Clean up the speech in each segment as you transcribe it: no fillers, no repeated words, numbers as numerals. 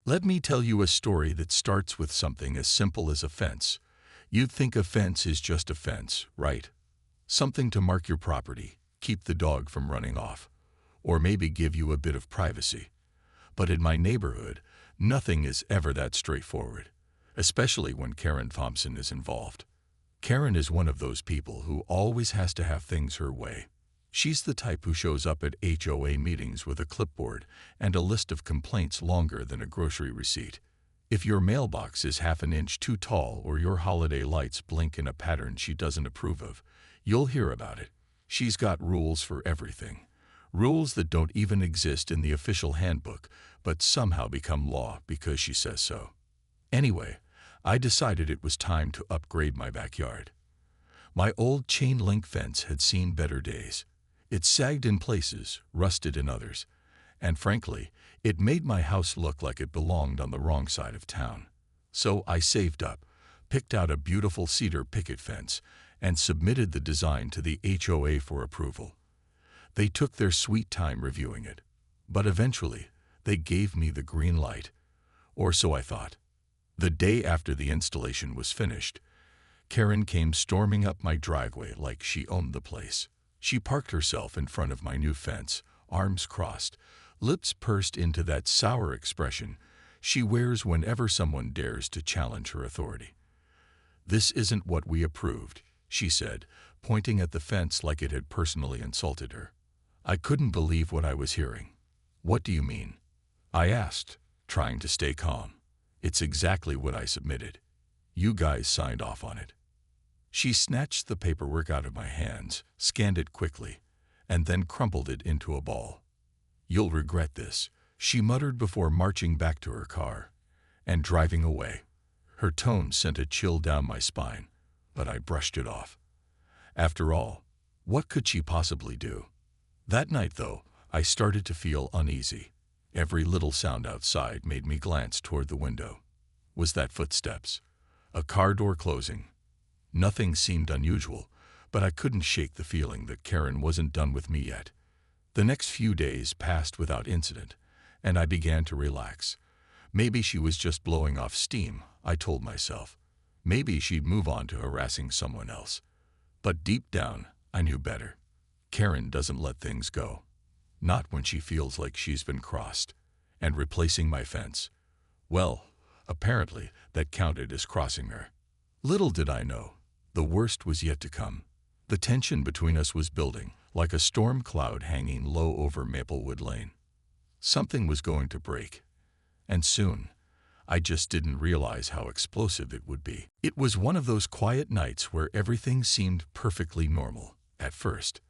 Let me tell you a story that starts with something as simple as a fence. You'd think a fence is just a fence, right? Something to mark your property, keep the dog from running off, or maybe give you a bit of privacy. But in my neighborhood, nothing is ever that straightforward, especially when Karen Thompson is involved. Karen is one of those people who always has to have things her way. She's the type who shows up at HOA meetings with a clipboard and a list of complaints longer than a grocery receipt. If your mailbox is half an inch too tall or your holiday lights blink in a pattern she doesn't approve of, you'll hear about it. She's got rules for everything. Rules that don't even exist in the official handbook, but somehow become law because she says so. Anyway, I decided it was time to upgrade my backyard. My old chain-link fence had seen better days. It sagged in places, rusted in others, and frankly, it made my house look like it belonged on the wrong side of town. So I saved up, picked out a beautiful cedar picket fence, and submitted the design to the HOA for approval. They took their sweet time reviewing it, but eventually, they gave me the green light, or so I thought. The day after the installation was finished, Karen came storming up my driveway like she owned the place. She parked herself in front of my new fence, arms crossed, lips pursed into that sour expression she wears whenever someone dares to challenge her authority. "This isn't what we approved," she said, pointing at the fence like it had personally insulted her. I couldn't believe what I was hearing. "What do you mean?" I asked, trying to stay calm. "It's exactly what I submitted. You guys signed off on it." She snatched the paperwork out of my hands, scanned it quickly, and then crumpled it into a ball. "You'll regret this," she muttered before marching back to her car and driving away. Her tone sent a chill down my spine, but I brushed it off. After all, what could she possibly do? That night, though, I started to feel uneasy. Every little sound outside made me glance toward the window. Was that footsteps? A car door closing? Nothing seemed unusual, but I couldn't shake the feeling that Karen wasn't done with me yet. The next few days passed without incident, and I began to relax. Maybe she was just blowing off steam, I told myself. Maybe she'd move on to harassing someone else. But deep down, I knew better. Karen doesn't let things go. Not when she feels like she's been crossed. And replacing my fence, well, apparently that counted as crossing her. Little did I know, the worst was yet to come. The tension between us was building, like a storm cloud hanging low over Maplewood Lane. Something was going to break. And soon. I just didn't realize how explosive it would be. It was one of those quiet nights where everything seemed perfectly normal, at first.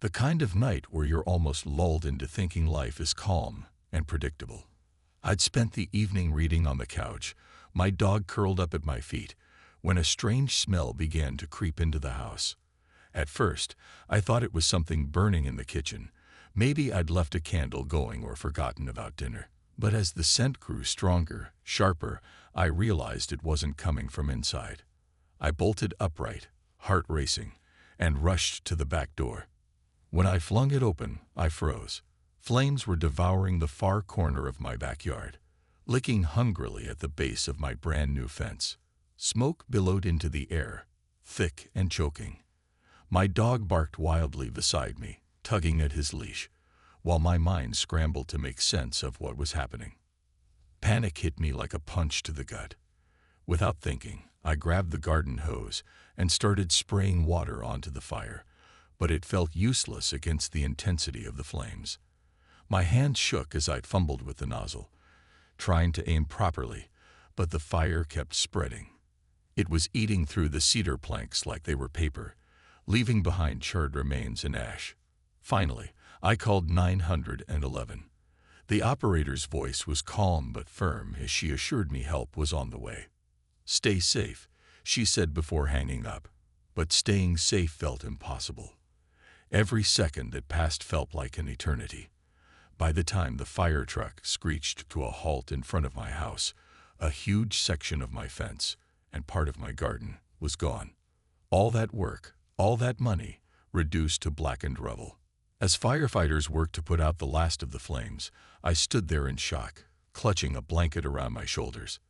The kind of night where you're almost lulled into thinking life is calm and predictable. I'd spent the evening reading on the couch, my dog curled up at my feet, when a strange smell began to creep into the house. At first, I thought it was something burning in the kitchen. Maybe I'd left a candle going or forgotten about dinner. But as the scent grew stronger, sharper, I realized it wasn't coming from inside. I bolted upright, heart racing, and rushed to the back door. When I flung it open, I froze. Flames were devouring the far corner of my backyard, licking hungrily at the base of my brand new fence. Smoke billowed into the air, thick and choking. My dog barked wildly beside me, tugging at his leash, while my mind scrambled to make sense of what was happening. Panic hit me like a punch to the gut. Without thinking, I grabbed the garden hose and started spraying water onto the fire, but it felt useless against the intensity of the flames. My hands shook as I fumbled with the nozzle, trying to aim properly, but the fire kept spreading. It was eating through the cedar planks like they were paper, leaving behind charred remains and ash. Finally, I called 911. The operator's voice was calm but firm as she assured me help was on the way. "Stay safe," she said before hanging up, but staying safe felt impossible. Every second that passed felt like an eternity. By the time the fire truck screeched to a halt in front of my house, a huge section of my fence and part of my garden was gone. All that work, all that money, reduced to blackened rubble. As firefighters worked to put out the last of the flames, I stood there in shock, clutching a blanket around my shoulders.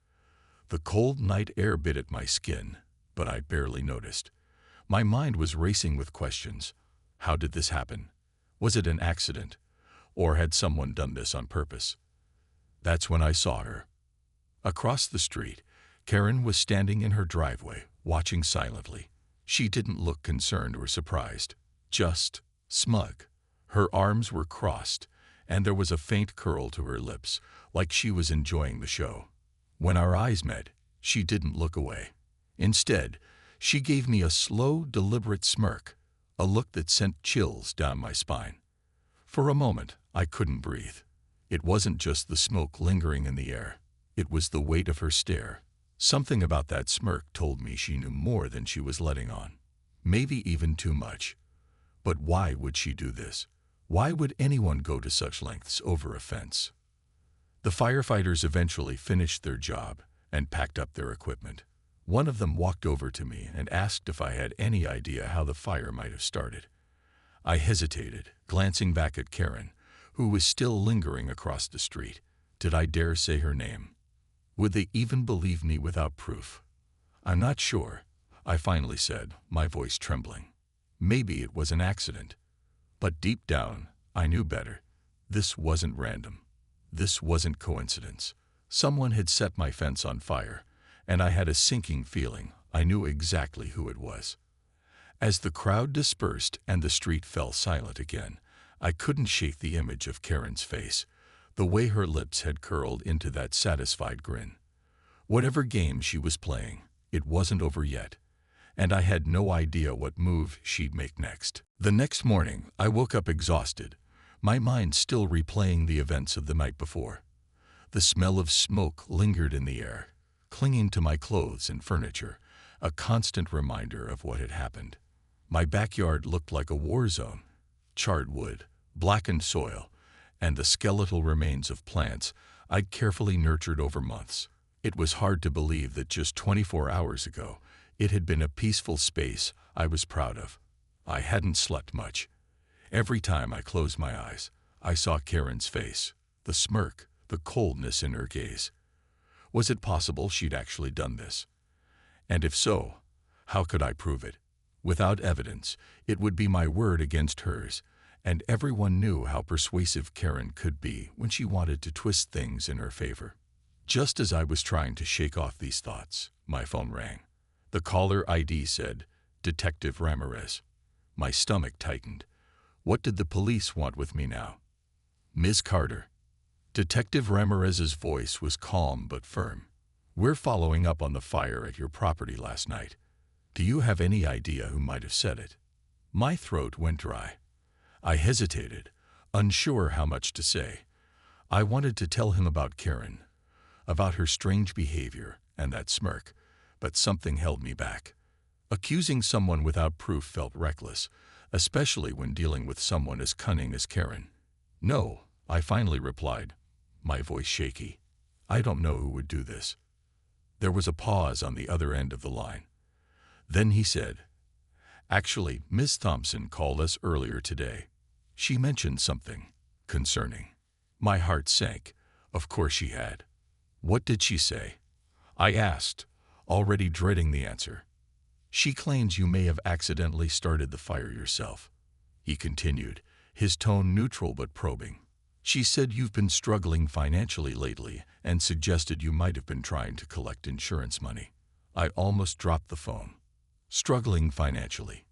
The cold night air bit at my skin, but I barely noticed. My mind was racing with questions. How did this happen? Was it an accident? Or had someone done this on purpose? That's when I saw her. Across the street, Karen was standing in her driveway, watching silently. She didn't look concerned or surprised, just smug. Her arms were crossed, and there was a faint curl to her lips, like she was enjoying the show. When our eyes met, she didn't look away. Instead, she gave me a slow, deliberate smirk, a look that sent chills down my spine. For a moment, I couldn't breathe. It wasn't just the smoke lingering in the air. It was the weight of her stare. Something about that smirk told me she knew more than she was letting on. Maybe even too much. But why would she do this? Why would anyone go to such lengths over a fence? The firefighters eventually finished their job and packed up their equipment. One of them walked over to me and asked if I had any idea how the fire might have started. I hesitated, glancing back at Karen, who was still lingering across the street. Did I dare say her name? Would they even believe me without proof? I'm not sure, I finally said, my voice trembling. Maybe it was an accident. But deep down, I knew better. This wasn't random. This wasn't coincidence. Someone had set my fence on fire, and I had a sinking feeling I knew exactly who it was. As the crowd dispersed and the street fell silent again, I couldn't shake the image of Karen's face, the way her lips had curled into that satisfied grin. Whatever game she was playing, it wasn't over yet, and I had no idea what move she'd make next. The next morning, I woke up exhausted, my mind still replaying the events of the night before. The smell of smoke lingered in the air, clinging to my clothes and furniture, a constant reminder of what had happened. My backyard looked like a war zone. Charred wood, blackened soil, and the skeletal remains of plants I'd carefully nurtured over months. It was hard to believe that just 24 hours ago, it had been a peaceful space I was proud of. I hadn't slept much. Every time I closed my eyes, I saw Karen's face, the smirk, the coldness in her gaze. Was it possible she'd actually done this? And if so, how could I prove it? Without evidence, it would be my word against hers, and everyone knew how persuasive Karen could be when she wanted to twist things in her favor. Just as I was trying to shake off these thoughts, my phone rang. The caller ID said, "Detective Ramirez." My stomach tightened. What did the police want with me now? "Ms. Carter." Detective Ramirez's voice was calm but firm. "We're following up on the fire at your property last night. Do you have any idea who might have set it?" My throat went dry. I hesitated, unsure how much to say. I wanted to tell him about Karen, about her strange behavior and that smirk, but something held me back. Accusing someone without proof felt reckless, especially when dealing with someone as cunning as Karen. "No," I finally replied, my voice shaky. "I don't know who would do this." There was a pause on the other end of the line. Then he said, "Actually, Miss Thompson called us earlier today. She mentioned something concerning." My heart sank. Of course she had. "What did she say?" I asked, already dreading the answer. "She claims you may have accidentally started the fire yourself," he continued, his tone neutral but probing. "She said you've been struggling financially lately and suggested you might have been trying to collect insurance money." I almost dropped the phone. Struggling financially.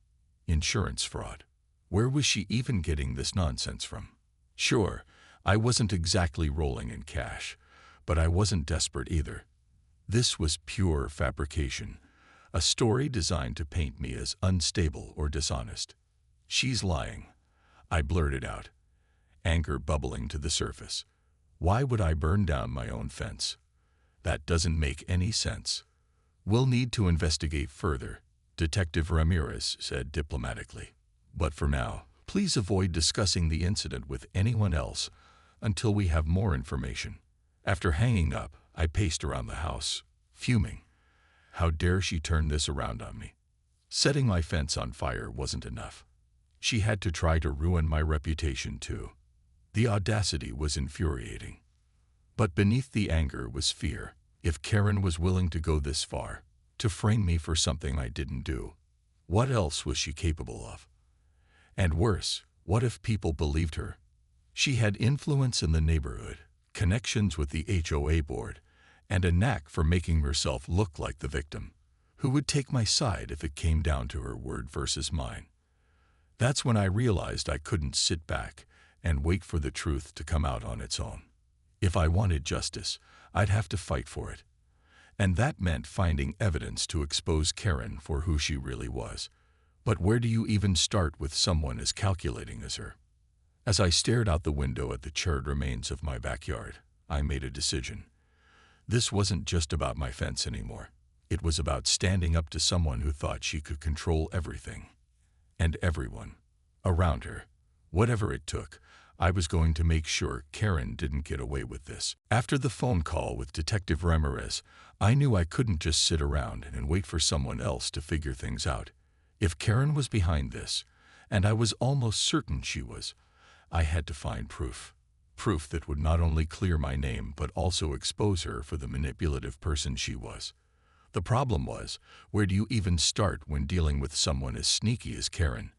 Insurance fraud. Where was she even getting this nonsense from? Sure, I wasn't exactly rolling in cash, but I wasn't desperate either. This was pure fabrication, a story designed to paint me as unstable or dishonest. "She's lying," I blurted out, anger bubbling to the surface. "Why would I burn down my own fence? That doesn't make any sense." "We'll need to investigate further," Detective Ramirez said diplomatically. "But for now, please avoid discussing the incident with anyone else until we have more information." After hanging up, I paced around the house, fuming. How dare she turn this around on me? Setting my fence on fire wasn't enough. She had to try to ruin my reputation too. The audacity was infuriating. But beneath the anger was fear. If Karen was willing to go this far, to frame me for something I didn't do, what else was she capable of? And worse, what if people believed her? She had influence in the neighborhood, connections with the HOA board, and a knack for making herself look like the victim. Who would take my side if it came down to her word versus mine? That's when I realized I couldn't sit back and wait for the truth to come out on its own. If I wanted justice, I'd have to fight for it. And that meant finding evidence to expose Karen for who she really was. But where do you even start with someone as calculating as her? As I stared out the window at the charred remains of my backyard, I made a decision. This wasn't just about my fence anymore. It was about standing up to someone who thought she could control everything. And everyone around her. Whatever it took, I was going to make sure Karen didn't get away with this. After the phone call with Detective Ramirez, I knew I couldn't just sit around and wait for someone else to figure things out. If Karen was behind this, and I was almost certain she was, I had to find proof. Proof that would not only clear my name but also expose her for the manipulative person she was. The problem was, where do you even start when dealing with someone as sneaky as Karen?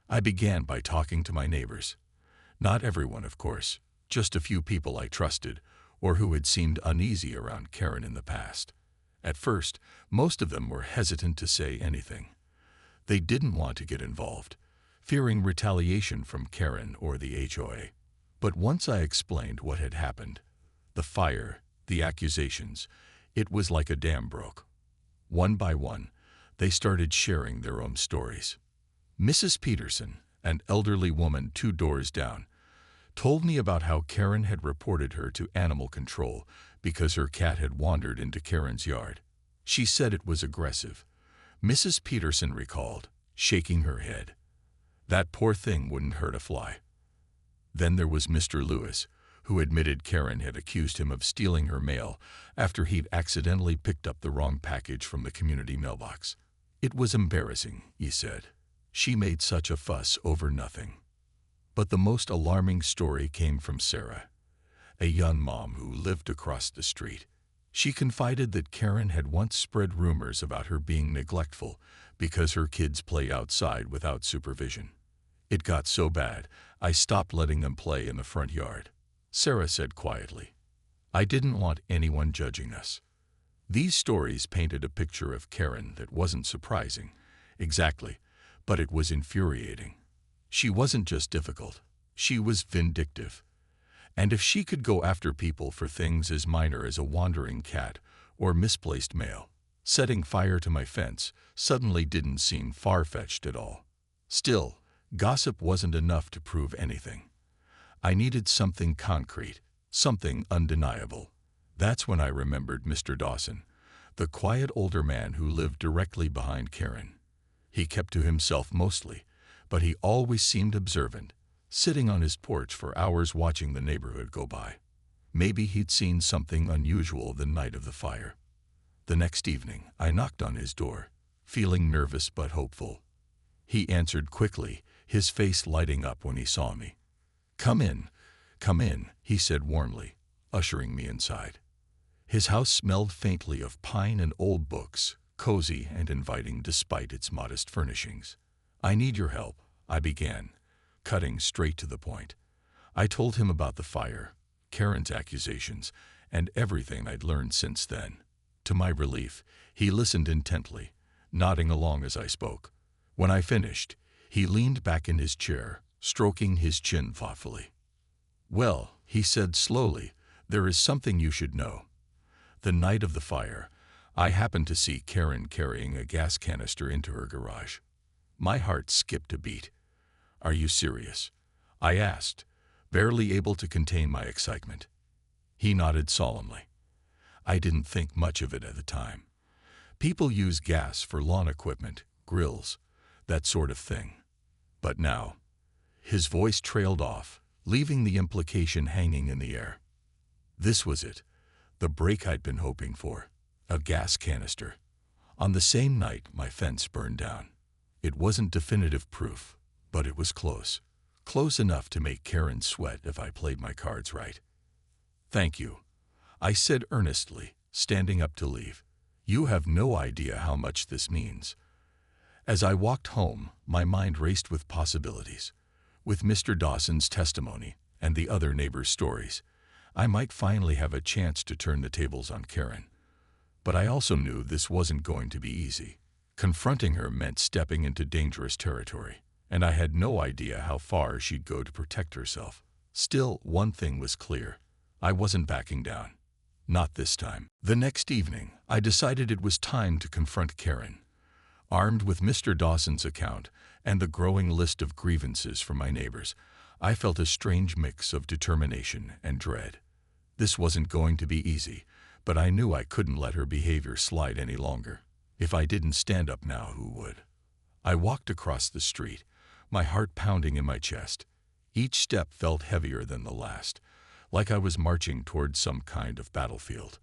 I began by talking to my neighbors. Not everyone, of course, just a few people I trusted or who had seemed uneasy around Karen in the past. At first, most of them were hesitant to say anything. They didn't want to get involved, fearing retaliation from Karen or the HOA. But once I explained what had happened, the fire, the accusations, it was like a dam broke. One by one, they started sharing their own stories. Mrs. Peterson, an elderly woman 2 doors down, told me about how Karen had reported her to animal control because her cat had wandered into Karen's yard. She said it was aggressive. Mrs. Peterson recalled, shaking her head. That poor thing wouldn't hurt a fly. Then there was Mr. Lewis, who admitted Karen had accused him of stealing her mail after he'd accidentally picked up the wrong package from the community mailbox. It was embarrassing, he said. She made such a fuss over nothing. But the most alarming story came from Sarah, a young mom who lived across the street. She confided that Karen had once spread rumors about her being neglectful because her kids play outside without supervision. It got so bad, I stopped letting them play in the front yard. Sarah said quietly, I didn't want anyone judging us. These stories painted a picture of Karen that wasn't surprising, exactly, but it was infuriating. She wasn't just difficult, she was vindictive. And if she could go after people for things as minor as a wandering cat or misplaced mail, setting fire to my fence suddenly didn't seem far-fetched at all. Still, gossip wasn't enough to prove anything. I needed something concrete, something undeniable. That's when I remembered Mr. Dawson, the quiet older man who lived directly behind Karen. He kept to himself mostly, but he always seemed observant, sitting on his porch for hours watching the neighborhood go by. Maybe he'd seen something unusual the night of the fire. The next evening, I knocked on his door, feeling nervous but hopeful. He answered quickly, his face lighting up when he saw me. Come in, he said warmly, ushering me inside. His house smelled faintly of pine and old books, cozy and inviting despite its modest furnishings. I need your help, I began, cutting straight to the point. I told him about the fire, Karen's accusations, and everything I'd learned since then. To my relief, he listened intently, nodding along as I spoke. When I finished, he leaned back in his chair, stroking his chin thoughtfully. Well, he said slowly, there is something you should know. The night of the fire, I happened to see Karen carrying a gas canister into her garage. My heart skipped a beat. Are you serious? I asked, barely able to contain my excitement. He nodded solemnly. I didn't think much of it at the time. People use gas for lawn equipment, grills, that sort of thing. But now, his voice trailed off, leaving the implication hanging in the air. This was it, the break I'd been hoping for, a gas canister. On the same night, my fence burned down. It wasn't definitive proof, but it was close. Close enough to make Karen sweat if I played my cards right. Thank you, I said earnestly, standing up to leave. "You have no idea how much this means." As I walked home, my mind raced with possibilities. With Mr. Dawson's testimony and the other neighbors' stories, I might finally have a chance to turn the tables on Karen. But I also knew this wasn't going to be easy. Confronting her meant stepping into dangerous territory, and I had no idea how far she'd go to protect herself. Still, one thing was clear. I wasn't backing down. Not this time. The next evening, I decided it was time to confront Karen. Armed with Mr. Dawson's account and the growing list of grievances from my neighbors, I felt a strange mix of determination and dread. This wasn't going to be easy, but I knew I couldn't let her behavior slide any longer. If I didn't stand up now, who would? I walked across the street, my heart pounding in my chest. Each step felt heavier than the last, like I was marching toward some kind of battlefield.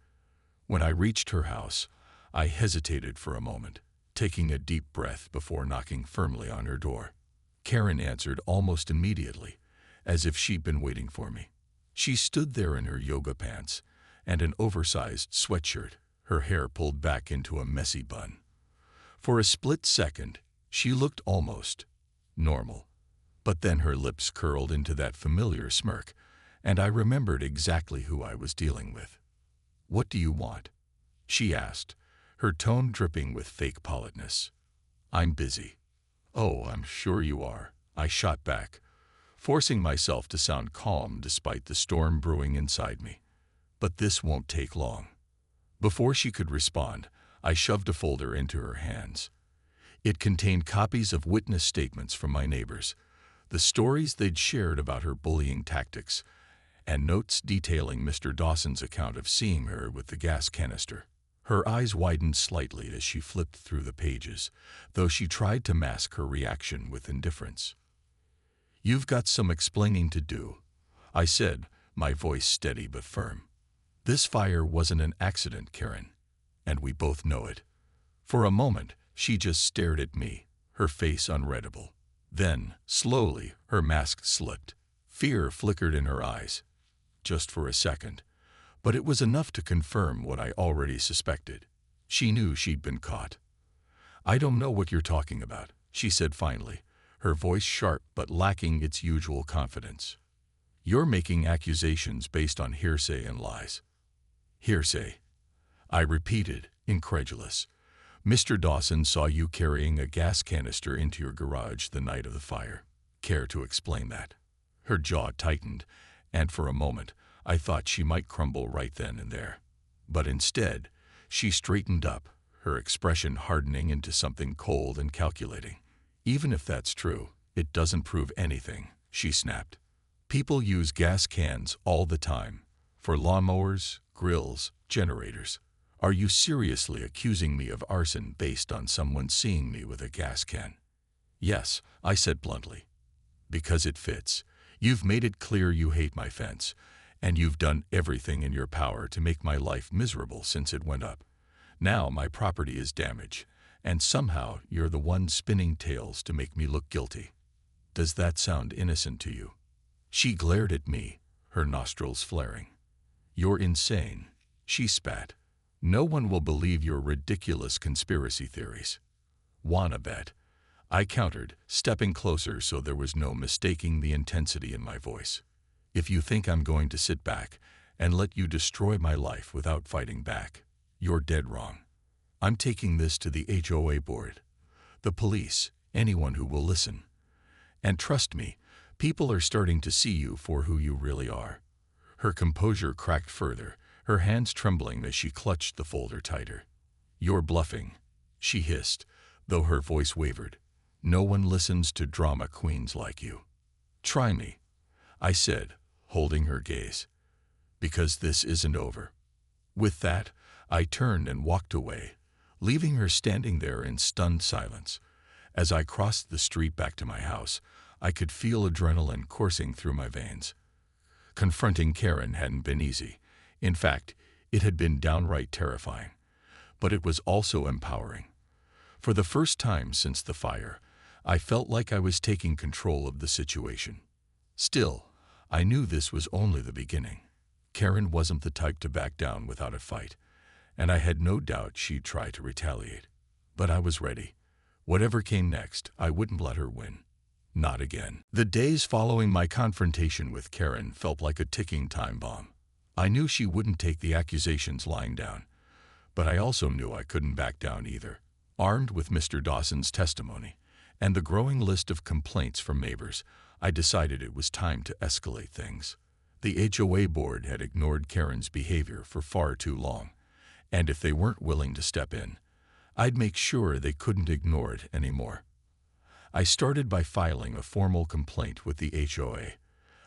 When I reached her house, I hesitated for a moment, taking a deep breath before knocking firmly on her door. Karen answered almost immediately, as if she'd been waiting for me. She stood there in her yoga pants and an oversized sweatshirt, her hair pulled back into a messy bun. For a split second, she looked almost normal. But then her lips curled into that familiar smirk, and I remembered exactly who I was dealing with. "What do you want?" she asked, her tone dripping with fake politeness. "I'm busy." "Oh, I'm sure you are," I shot back, forcing myself to sound calm despite the storm brewing inside me. "But this won't take long." Before she could respond, I shoved a folder into her hands. It contained copies of witness statements from my neighbors, the stories they'd shared about her bullying tactics, and notes detailing Mr. Dawson's account of seeing her with the gas canister. Her eyes widened slightly as she flipped through the pages, though she tried to mask her reaction with indifference. "You've got some explaining to do," I said, my voice steady but firm. "This fire wasn't an accident, Karen, and we both know it." For a moment, she just stared at me, her face unreadable. Then, slowly, her mask slipped. Fear flickered in her eyes. Just for a second. But it was enough to confirm what I already suspected. She knew she'd been caught. "I don't know what you're talking about," she said finally, her voice sharp but lacking its usual confidence. "You're making accusations based on hearsay and lies." "Hearsay?" I repeated, incredulous. "Mr. Dawson saw you carrying a gas canister into your garage the night of the fire. Care to explain that?" Her jaw tightened, and for a moment, I thought she might crumble right then and there. But instead, she straightened up, her expression hardening into something cold and calculating. "Even if that's true, it doesn't prove anything," she snapped. "People use gas cans all the time. For lawnmowers, grills, generators. Are you seriously accusing me of arson based on someone seeing me with a gas can?" "Yes," I said bluntly. "Because it fits. You've made it clear you hate my fence, and you've done everything in your power to make my life miserable since it went up. Now my property is damaged, and somehow you're the one spinning tales to make me look guilty. Does that sound innocent to you?" She glared at me, her nostrils flaring. "You're insane," she spat. "No one will believe your ridiculous conspiracy theories." "Wanna bet?" I countered, stepping closer so there was no mistaking the intensity in my voice. "If you think I'm going to sit back and let you destroy my life without fighting back, you're dead wrong. I'm taking this to the HOA board, the police, anyone who will listen. And trust me, people are starting to see you for who you really are." Her composure cracked further, her hands trembling as she clutched the folder tighter. "You're bluffing," she hissed, though her voice wavered. "No one listens to drama queens like you." "Try me," I said, holding her gaze. "Because this isn't over." With that, I turned and walked away, leaving her standing there in stunned silence. As I crossed the street back to my house, I could feel adrenaline coursing through my veins. Confronting Karen hadn't been easy. In fact, it had been downright terrifying. But it was also empowering. For the first time since the fire, I felt like I was taking control of the situation. Still, I knew this was only the beginning. Karen wasn't the type to back down without a fight, and I had no doubt she'd try to retaliate. But I was ready. Whatever came next, I wouldn't let her win. Not again. The days following my confrontation with Karen felt like a ticking time bomb. I knew she wouldn't take the accusations lying down, but I also knew I couldn't back down either. Armed with Mr. Dawson's testimony and the growing list of complaints from neighbors, I decided it was time to escalate things. The HOA board had ignored Karen's behavior for far too long, and if they weren't willing to step in, I'd make sure they couldn't ignore it anymore. I started by filing a formal complaint with the HOA,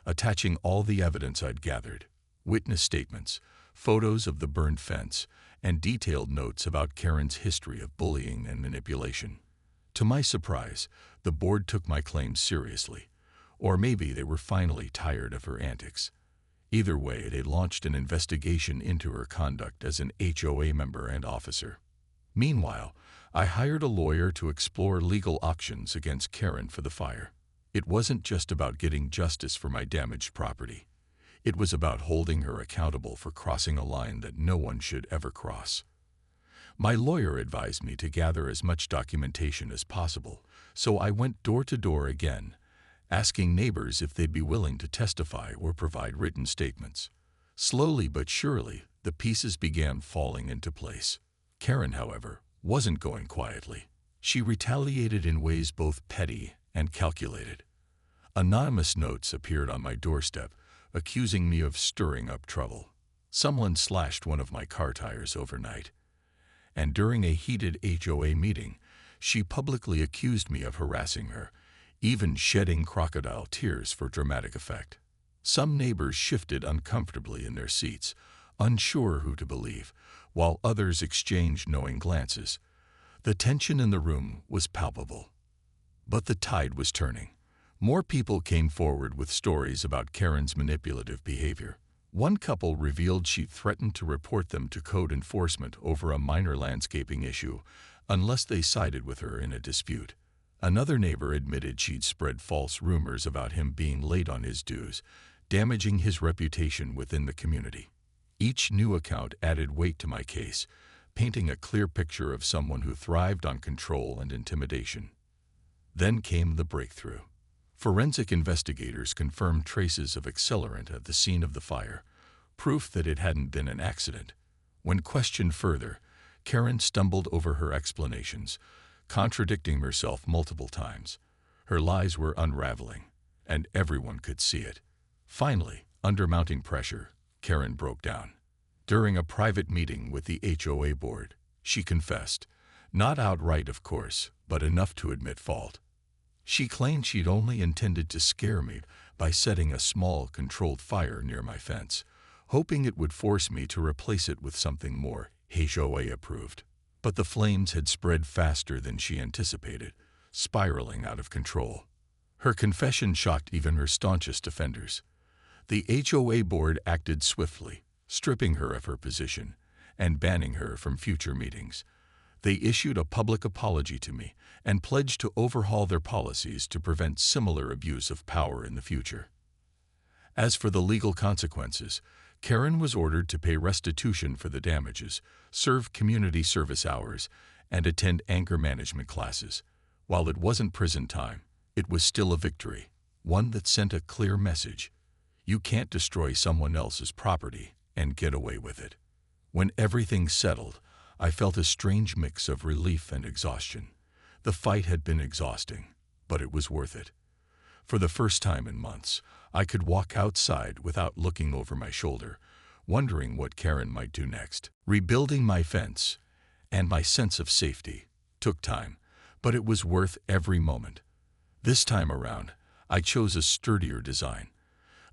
attaching all the evidence I'd gathered, witness statements, photos of the burned fence, and detailed notes about Karen's history of bullying and manipulation. To my surprise, the board took my claims seriously, or maybe they were finally tired of her antics. Either way, they launched an investigation into her conduct as an HOA member and officer. Meanwhile, I hired a lawyer to explore legal options against Karen for the fire. It wasn't just about getting justice for my damaged property. It was about holding her accountable for crossing a line that no one should ever cross. My lawyer advised me to gather as much documentation as possible, so I went door to door again, asking neighbors if they'd be willing to testify or provide written statements. Slowly but surely, the pieces began falling into place. Karen, however, wasn't going quietly. She retaliated in ways both petty and calculated. Anonymous notes appeared on my doorstep, accusing me of stirring up trouble. Someone slashed one of my car tires overnight, and during a heated HOA meeting, she publicly accused me of harassing her, even shedding crocodile tears for dramatic effect. Some neighbors shifted uncomfortably in their seats, unsure who to believe, while others exchanged knowing glances. The tension in the room was palpable. But the tide was turning. More people came forward with stories about Karen's manipulative behavior. One couple revealed she'd threatened to report them to code enforcement over a minor landscaping issue unless they sided with her in a dispute. Another neighbor admitted she'd spread false rumors about him being late on his dues, damaging his reputation within the community. Each new account added weight to my case, painting a clear picture of someone who thrived on control and intimidation. Then came the breakthrough. Forensic investigators confirmed traces of accelerant at the scene of the fire, proof that it hadn't been an accident. When questioned further, Karen stumbled over her explanations, contradicting herself multiple times. Her lies were unraveling, and everyone could see it. Finally, under mounting pressure, Karen broke down. During a private meeting with the HOA board, she confessed, not outright of course, but enough to admit fault. She claimed she'd only intended to scare me by setting a small, controlled fire near my fence, hoping it would force me to replace it with something more HOA approved. But the flames had spread faster than she anticipated, spiraling out of control. Her confession shocked even her staunchest defenders. The HOA board acted swiftly, stripping her of her position and banning her from future meetings. They issued a public apology to me and pledged to overhaul their policies to prevent similar abuse of power in the future. As for the legal consequences, Karen was ordered to pay restitution for the damages, serve community service hours, and attend anger management classes. While it wasn't prison time, it was still a victory, one that sent a clear message. You can't destroy someone else's property and get away with it. When everything settled, I felt a strange mix of relief and exhaustion. The fight had been exhausting, but it was worth it. For the first time in months, I could walk outside without looking over my shoulder, wondering what Karen might do next. Rebuilding my fence and my sense of safety took time, but it was worth every moment. This time around, I chose a sturdier design,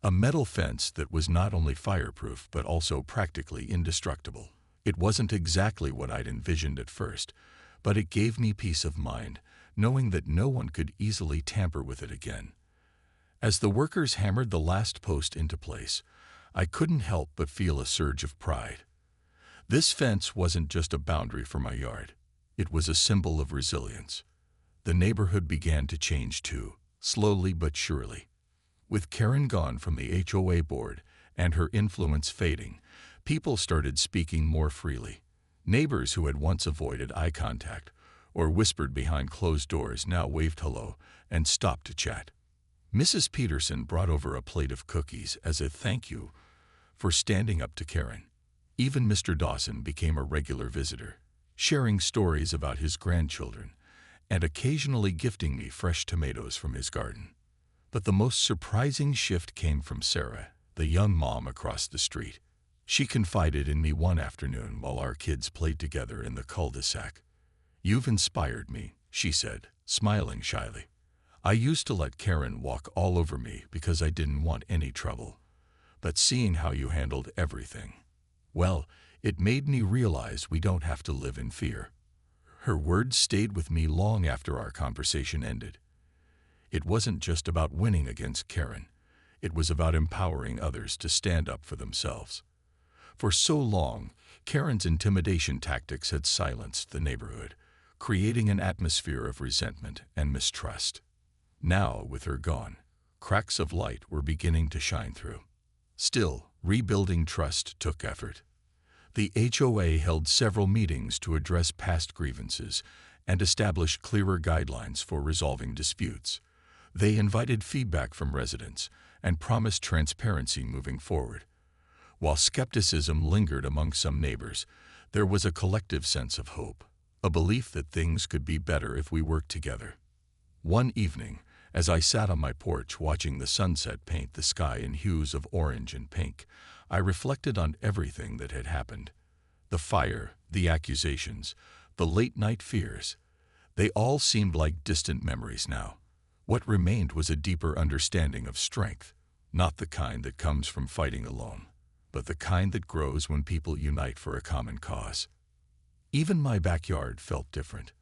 a metal fence that was not only fireproof but also practically indestructible. It wasn't exactly what I'd envisioned at first, but it gave me peace of mind, knowing that no one could easily tamper with it again. As the workers hammered the last post into place, I couldn't help but feel a surge of pride. This fence wasn't just a boundary for my yard. It was a symbol of resilience. The neighborhood began to change too, slowly but surely. With Karen gone from the HOA board and her influence fading, people started speaking more freely. Neighbors who had once avoided eye contact or whispered behind closed doors now waved hello and stopped to chat. Mrs. Peterson brought over a plate of cookies as a thank you for standing up to Karen. Even Mr. Dawson became a regular visitor, sharing stories about his grandchildren and occasionally gifting me fresh tomatoes from his garden. But the most surprising shift came from Sarah, the young mom across the street. She confided in me one afternoon while our kids played together in the cul-de-sac. "You've inspired me," she said, smiling shyly. "I used to let Karen walk all over me because I didn't want any trouble. But seeing how you handled everything, well, it made me realize we don't have to live in fear." Her words stayed with me long after our conversation ended. It wasn't just about winning against Karen. It was about empowering others to stand up for themselves. For so long, Karen's intimidation tactics had silenced the neighborhood, creating an atmosphere of resentment and mistrust. Now, with her gone, cracks of light were beginning to shine through. Still, rebuilding trust took effort. The HOA held several meetings to address past grievances and establish clearer guidelines for resolving disputes. They invited feedback from residents and promised transparency moving forward. While skepticism lingered among some neighbors, there was a collective sense of hope, a belief that things could be better if we worked together. One evening, as I sat on my porch watching the sunset paint the sky in hues of orange and pink, I reflected on everything that had happened. The fire, the accusations, the late-night fears. They all seemed like distant memories now. What remained was a deeper understanding of strength, not the kind that comes from fighting alone, but the kind that grows when people unite for a common cause. Even my backyard felt different.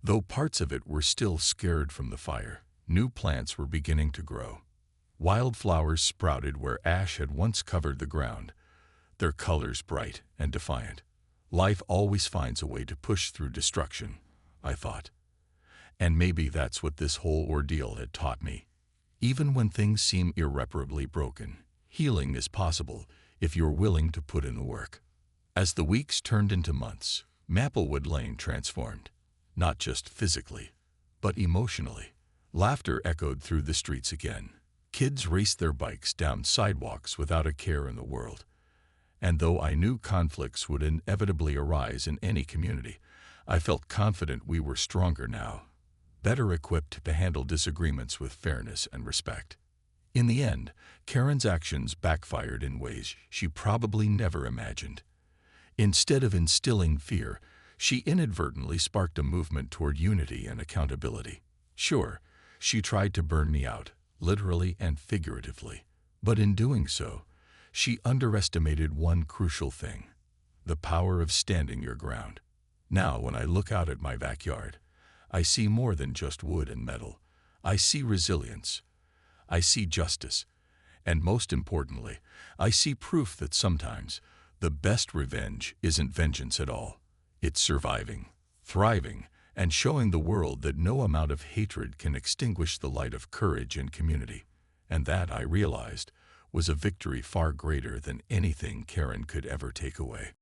Though parts of it were still scared from the fire, new plants were beginning to grow. Wildflowers sprouted where ash had once covered the ground, their colors bright and defiant. Life always finds a way to push through destruction, I thought. And maybe that's what this whole ordeal had taught me. Even when things seem irreparably broken, healing is possible if you're willing to put in the work. As the weeks turned into months, Maplewood Lane transformed, not just physically, but emotionally. Laughter echoed through the streets again. Kids raced their bikes down sidewalks without a care in the world. And though I knew conflicts would inevitably arise in any community, I felt confident we were stronger now, better equipped to handle disagreements with fairness and respect. In the end, Karen's actions backfired in ways she probably never imagined. Instead of instilling fear, she inadvertently sparked a movement toward unity and accountability. Sure, she tried to burn me out, literally and figuratively, but in doing so, she underestimated one crucial thing: the power of standing your ground. Now, when I look out at my backyard, I see more than just wood and metal. I see resilience. I see justice. And most importantly, I see proof that sometimes the best revenge isn't vengeance at all. It's surviving, thriving, and showing the world that no amount of hatred can extinguish the light of courage and community. And that, I realized, was a victory far greater than anything Karen could ever take away.